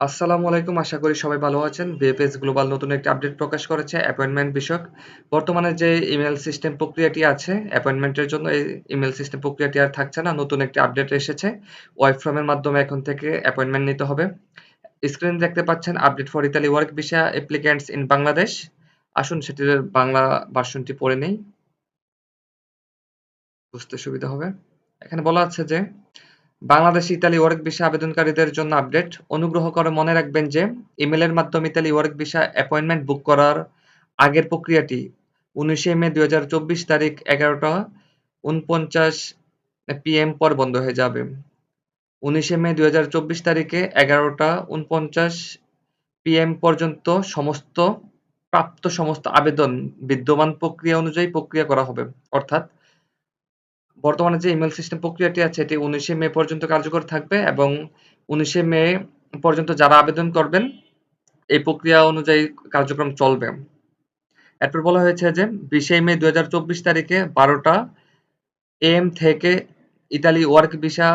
আসসালামু আলাইকুম। আশা করি সবাই ভালো আছেন। বিএফএস গ্লোবাল নতুন একটি আপডেট প্রকাশ করেছে অ্যাপয়েন্টমেন্ট বিষয়ক। বর্তমানে যে ইমেইল সিস্টেম প্রক্রিয়াটি আছে অ্যাপয়েন্টমেন্টের জন্য এই ইমেইল সিস্টেম প্রক্রিয়াটি আর থাকছে না। নতুন একটি আপডেট এসেছে। ওয়েব ফর্মের মাধ্যমে এখন থেকে অ্যাপয়েন্টমেন্ট নিতে হবে। স্ক্রিনে দেখতে পাচ্ছেন update for Italy work visa applicants in Bangladesh. আসুন সেটির বাংলা ভার্সনটি পড়ে নেই। বুঝতে সুবিধা হবে। এখানে বলা আছে যে বাংলাদেশ ইতালি ওয়ার্ক ভিসা আবেদনকারীদের জন্য আপডেট। অনুগ্রহ করে মনে রাখবেন যে ইমেইলের মাধ্যমে ইতালি ওয়ার্ক ভিসা অ্যাপয়েন্টমেন্ট বুক করার আগের প্রক্রিয়াটি 19 মে 2024 তারিখ 11টা 49 PM পর বন্ধ হয়ে যাবে। 19 মে 2024 তারিখে 11টা 49 PM পর্যন্ত প্রাপ্ত সমস্ত আবেদন বিদ্যমান প্রক্রিয়া অনুযায়ী প্রক্রিয়া করা হবে। অর্থাৎ বর্তমানে যে ইমেইল সিস্টেম প্রক্রিয়াটি আছে এটি 19 মে পর্যন্ত কার্যকর থাকবে এবং 19 মে পর্যন্ত যারা আবেদন করবেন এই প্রক্রিয়া অনুযায়ী কার্যক্রম চলবে। এরপর বলা হয়েছে যে 20 মে 2024 তারিখে 12টা AM থেকে ইতালি ওয়ার্ক ভিসা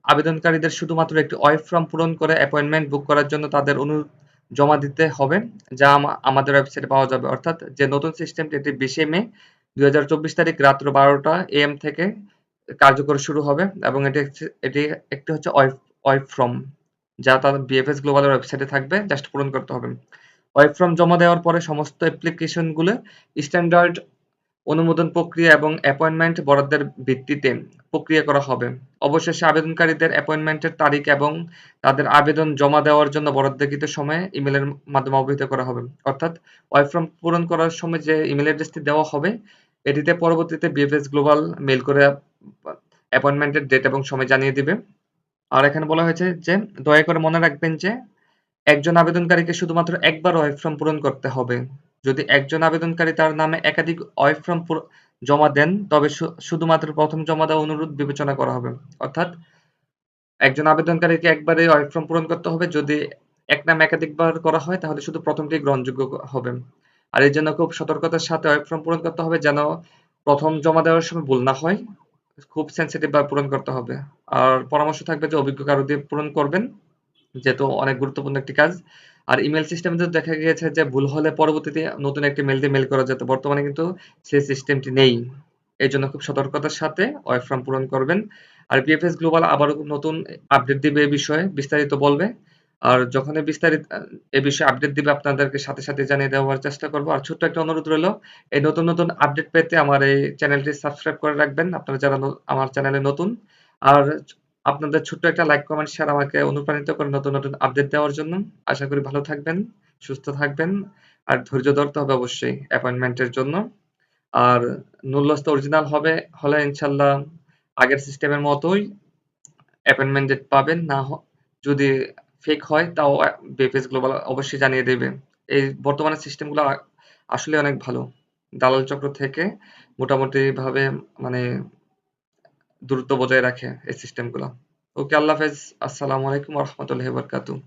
আবেদনকারীদের শুধুমাত্র একটি ওয়েব ফর্ম পূরণ করে অ্যাপয়েন্টমেন্ট বুক করার জন্য তাদের অনুরোধ জমা দিতে হবে, যা আমাদের ওয়েবসাইটে পাওয়া যাবে। অর্থাৎ যে নতুন সিস্টেমটি এটি 20 মে 2024 তারিখ রাত্র 12টা AM থেকে কার্যকর শুরু হবে এবং এটি একটি হচ্ছে ওয়েব ফর্ম, যা তাদের বিএফএস গ্লোবালের ওয়েবসাইটে থাকবে, জাস্ট পূরণ করতে হবে। ওয়েব ফর্ম জমা দেওয়ার পরে সমস্ত অ্যাপ্লিকেশনগুলো স্ট্যান্ডার্ড অনুমোদন প্রক্রিয়া এবং অ্যাপয়েন্টমেন্ট বরাদ্দের ভিত্তিতে প্রক্রিয়া করা হবে। অবশেষে আবেদনকারীদের অ্যাপয়েন্টমেন্টের তারিখ এবং তাদের আবেদন জমা দেওয়ার জন্য বরাদ্দকৃত সময়ে ইমেইলের মাধ্যমে অবহিত করা হবে। অর্থাৎ ওয়েব ফর্ম পূরণ করার সময় যে ইমেইল অ্যাড্রেসটি দেওয়া হবে এটিতে পরবর্তীতে বিএফএস গ্লোবাল মেইল করে অ্যাপয়েন্টমেন্টের ডেট এবং সময় জানিয়ে দিবে। আর এখানে বলা হয়েছে যে দয়া করে মনে রাখবেন যে একজন আবেদনকারীকে শুধুমাত্র একবার ওয়েব ফর্ম পূরণ করতে হবে। যদি একজন আবেদনকারী তার নামে একাধিক ওয়েব ফর্ম জমা দেন তবে শুধুমাত্র প্রথম জমা দেওয়া অনুরোধ বিবেচনা করা হবে। অর্থাৎ একজন আবেদনকারীকে একবারে ওয়েব ফর্ম পূরণ করতে হবে। যদি এক নামে একাধিকবার করা হয় তাহলে শুধু প্রথমটি গ্রহণযোগ্য হবে। আর এর জন্য খুব সতর্কতার সাথে ওয়েব ফর্ম পূরণ করতে হবে যেন প্রথম জমা দেওয়ার সময় ভুল না হয়। খুব সেনসিটিভ ভাবে পূরণ করতে হবে। আর পরামর্শ থাকবে যে অভিজ্ঞ কারো দিয়ে পূরণ করবেন, যেহেতু অনেক গুরুত্বপূর্ণ একটি কাজ। আর ইমেইল সিস্টেমে তো দেখা গিয়েছে যে ভুল হলে পরবর্তীতে নতুন একটি মেইল দিয়ে মেইল করা যেত। বর্তমানে কিন্তু সেই সিস্টেমটি নেই। এজন্য খুব সতর্কতার সাথে ওয়েব ফর্ম পূরণ করবেন। আর বিএফএস গ্লোবাল আবারও নতুন আপডেট দিবে এই বিষয়ে, বিস্তারিত বলবে। আর যখনই বিস্তারিত এ বিষয়ে আপডেট দিবে আপনাদেরকে সাথে, সাথে জানিয়ে দেওয়ার চেষ্টা করব। আর ছোট্ট একটা অনুরোধ রইল, এই নতুন, নতুন আপডেট পেতে আমার এই চ্যানেলটি সাবস্ক্রাইব করে রাখবেন আপনারা যারা আমার চ্যানেলে নতুন। আর আপনাদের ছোট্ট একটা লাইক, কমেন্ট, শেয়ার আমাকে অনুপ্রাণিত করে নতুন, নতুন আপডেট দেওয়ার জন্য। আশা করি ভালো থাকবেন, সুস্থ থাকবেন। আর ধৈর্য ধরতে হবে অবশ্যই অ্যাপয়েন্টমেন্টের জন্য। আর নুল্লস্ত অরিজিনাল হলে ইনশাল্লাহ আগের সিস্টেমের মতোই অ্যাপয়েন্টমেন্ট ডেট পাবেন। যদি ফেক হয় তাও বিএফএস গ্লোবাল অবশ্যই জানিয়ে দেবে। এই বর্তমানে সিস্টেমগুলো আসলে অনেক ভালো। দালাল চক্র থেকে মোটামুটি ভাবে মানে দূরত্ব বজায় রাখে এই সিস্টেমগুলো। ওকে, আল্লাহ হাফেজ। আসসালামু আলাইকুম ওয়া রাহমাতুল্লাহি ওয়া বারাকাতুহু।